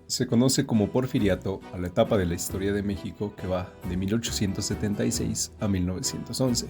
Se conoce como Porfiriato a la etapa de la historia de México que va de 1876 a 1911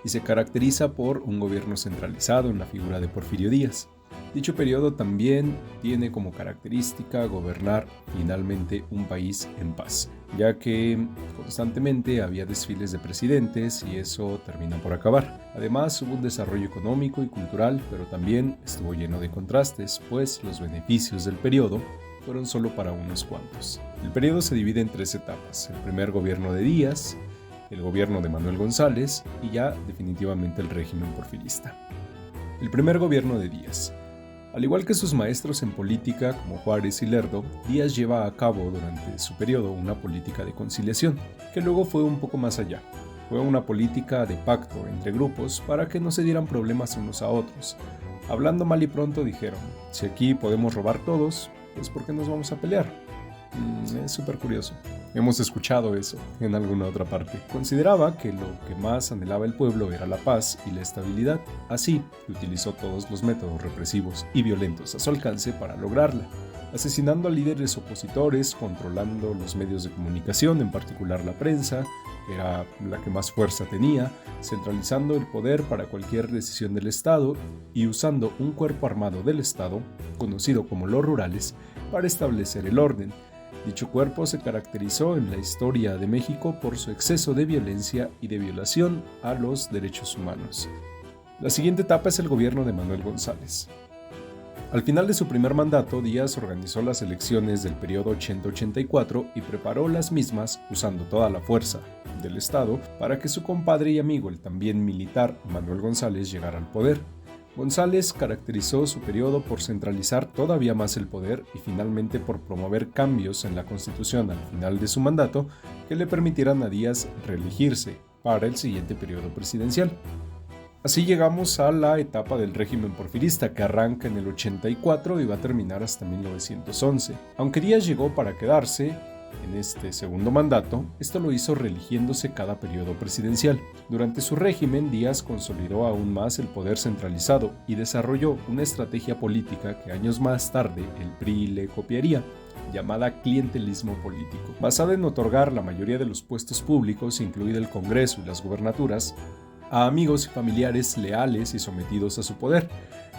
y se caracteriza por un gobierno centralizado en la figura de Porfirio Díaz. Dicho periodo también tiene como característica gobernar finalmente un país en paz, ya que constantemente había desfiles de presidentes y eso termina por acabar. Además hubo un desarrollo económico y cultural, pero también estuvo lleno de contrastes, pues los beneficios del periodo fueron solo para unos cuantos. El periodo se divide en tres etapas: el primer gobierno de Díaz, el gobierno de Manuel González y ya definitivamente el régimen porfirista. El primer gobierno de Díaz. Al igual que sus maestros en política como Juárez y Lerdo, Díaz lleva a cabo durante su periodo una política de conciliación, que luego fue un poco más allá. Fue una política de pacto entre grupos para que no se dieran problemas unos a otros. Hablando mal y pronto dijeron: si aquí podemos robar todos, pues ¿por qué nos vamos a pelear? Es súper curioso. Hemos escuchado eso en alguna otra parte. Consideraba que lo que más anhelaba el pueblo era la paz y la estabilidad, así que utilizó todos los métodos represivos y violentos a su alcance para lograrla, asesinando a líderes opositores, controlando los medios de comunicación, en particular la prensa, que era la que más fuerza tenía, centralizando el poder para cualquier decisión del Estado y usando un cuerpo armado del Estado, conocido como los rurales, para establecer el orden. Dicho cuerpo se caracterizó en la historia de México por su exceso de violencia y de violación a los derechos humanos. La siguiente etapa es el gobierno de Manuel González. Al final de su primer mandato, Díaz organizó las elecciones del periodo 80-84 y preparó las mismas usando toda la fuerza del Estado para que su compadre y amigo, el también militar Manuel González, llegara al poder. González caracterizó su periodo por centralizar todavía más el poder y finalmente por promover cambios en la Constitución al final de su mandato que le permitieran a Díaz reelegirse para el siguiente periodo presidencial. Así llegamos a la etapa del régimen porfirista, que arranca en el 84 y va a terminar hasta 1911. Aunque Díaz llegó para quedarse en este segundo mandato, esto lo hizo reeligiéndose cada periodo presidencial. Durante su régimen, Díaz consolidó aún más el poder centralizado y desarrolló una estrategia política que años más tarde el PRI le copiaría, llamada clientelismo político, basada en otorgar la mayoría de los puestos públicos, incluido el Congreso y las gubernaturas, a amigos y familiares leales y sometidos a su poder.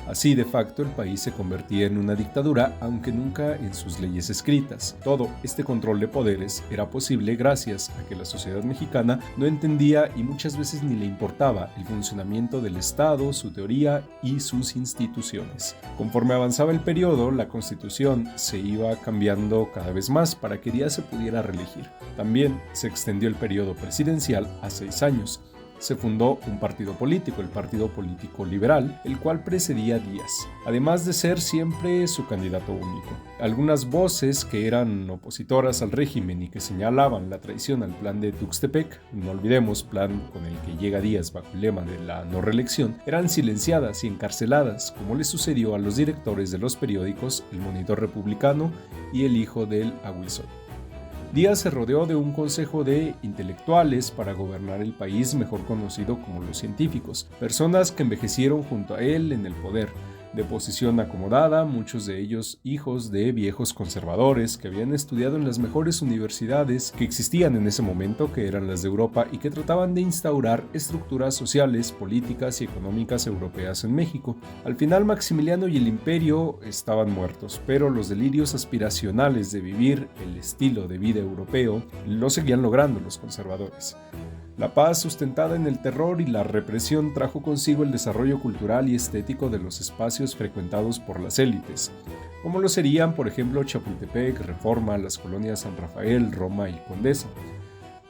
Así, de facto, el país se convertía en una dictadura, aunque nunca en sus leyes escritas. Todo este control de poderes era posible gracias a que la sociedad mexicana no entendía y muchas veces ni le importaba el funcionamiento del Estado, su teoría y sus instituciones. Conforme avanzaba el periodo, la Constitución se iba cambiando cada vez más para que Díaz se pudiera reelegir. También se extendió el periodo presidencial a 6 años. Se fundó un partido político, el Partido Político Liberal, el cual precedía a Díaz, además de ser siempre su candidato único. Algunas voces que eran opositoras al régimen y que señalaban la traición al plan de Tuxtepec, no olvidemos, plan con el que llega Díaz bajo el lema de la no reelección, eran silenciadas y encarceladas, como le sucedió a los directores de los periódicos El Monitor Republicano y El Hijo del Aguizot. Díaz se rodeó de un consejo de intelectuales para gobernar el país, mejor conocido como los científicos, personas que envejecieron junto a él en el poder, de posición acomodada, muchos de ellos hijos de viejos conservadores que habían estudiado en las mejores universidades que existían en ese momento, que eran las de Europa, y que trataban de instaurar estructuras sociales, políticas y económicas europeas en México. Al final, Maximiliano y el imperio estaban muertos, pero los delirios aspiracionales de vivir el estilo de vida europeo lo seguían logrando los conservadores. La paz sustentada en el terror y la represión trajo consigo el desarrollo cultural y estético de los espacios frecuentados por las élites, como lo serían, por ejemplo, Chapultepec, Reforma, las colonias San Rafael, Roma y Condesa.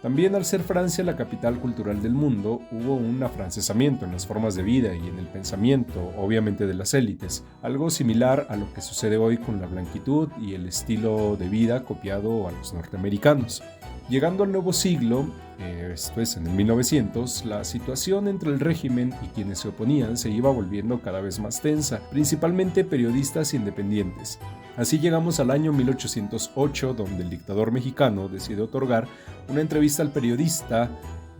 También, al ser Francia la capital cultural del mundo, hubo un afrancesamiento en las formas de vida y en el pensamiento, obviamente de las élites, algo similar a lo que sucede hoy con la blanquitud y el estilo de vida copiado a los norteamericanos. Llegando al nuevo siglo, esto es en el 1900, la situación entre el régimen y quienes se oponían se iba volviendo cada vez más tensa, principalmente periodistas independientes. Así llegamos al año 1808, donde el dictador mexicano decide otorgar una entrevista al periodista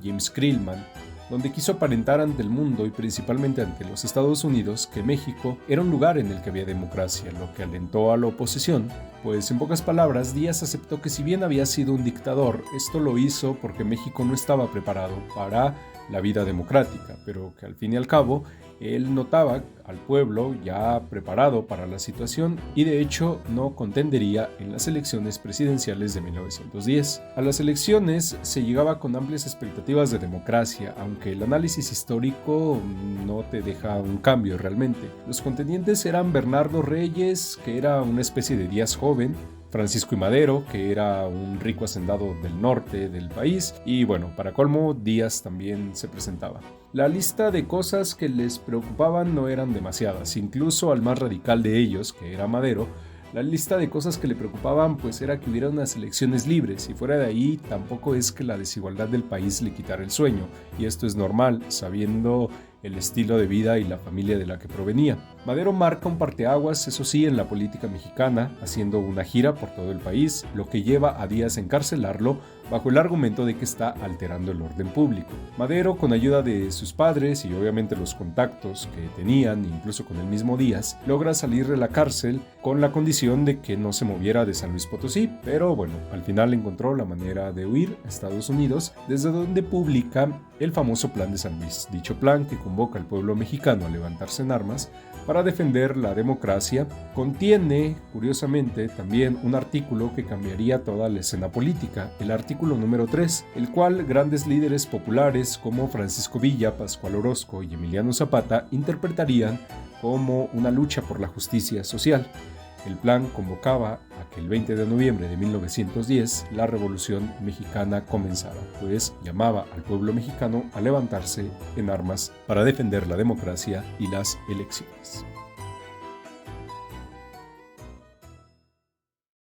James Krillman, donde quiso aparentar ante el mundo y principalmente ante los Estados Unidos que México era un lugar en el que había democracia, lo que alentó a la oposición, Pues en pocas palabras, Díaz aceptó que si bien había sido un dictador, esto lo hizo porque México no estaba preparado para la vida democrática, pero que al fin y al cabo él notaba al pueblo ya preparado para la situación y de hecho no contendería en las elecciones presidenciales de 1910. A las elecciones se llegaba con amplias expectativas de democracia, aunque el análisis histórico no te deja un cambio realmente. Los contendientes eran Bernardo Reyes, que era una especie de Díaz joven, Francisco I. Madero, que era un rico hacendado del norte del país, y bueno, para colmo, Díaz también se presentaba. La lista de cosas que les preocupaban no eran demasiadas, incluso al más radical de ellos, que era Madero, la lista de cosas que le preocupaban pues era que hubiera unas elecciones libres y fuera de ahí tampoco es que la desigualdad del país le quitara el sueño, y esto es normal, sabiendo el estilo de vida y la familia de la que provenía. Madero marca un parteaguas, eso sí, en la política mexicana, haciendo una gira por todo el país, lo que lleva a Díaz a encarcelarlo bajo el argumento de que está alterando el orden público. Madero, con ayuda de sus padres y obviamente los contactos que tenían, incluso con el mismo Díaz, logra salir de la cárcel con la condición de que no se moviera de San Luis Potosí, pero bueno, al final encontró la manera de huir a Estados Unidos, desde donde publica el famoso Plan de San Luis. Dicho plan, que convoca al pueblo mexicano a levantarse en armas para defender la democracia, contiene, curiosamente, también un artículo que cambiaría toda la escena política, el artículo número 3, el cual grandes líderes populares como Francisco Villa, Pascual Orozco y Emiliano Zapata interpretarían como una lucha por la justicia social. El plan convocaba a que el 20 de noviembre de 1910 la Revolución Mexicana comenzara, pues llamaba al pueblo mexicano a levantarse en armas para defender la democracia y las elecciones.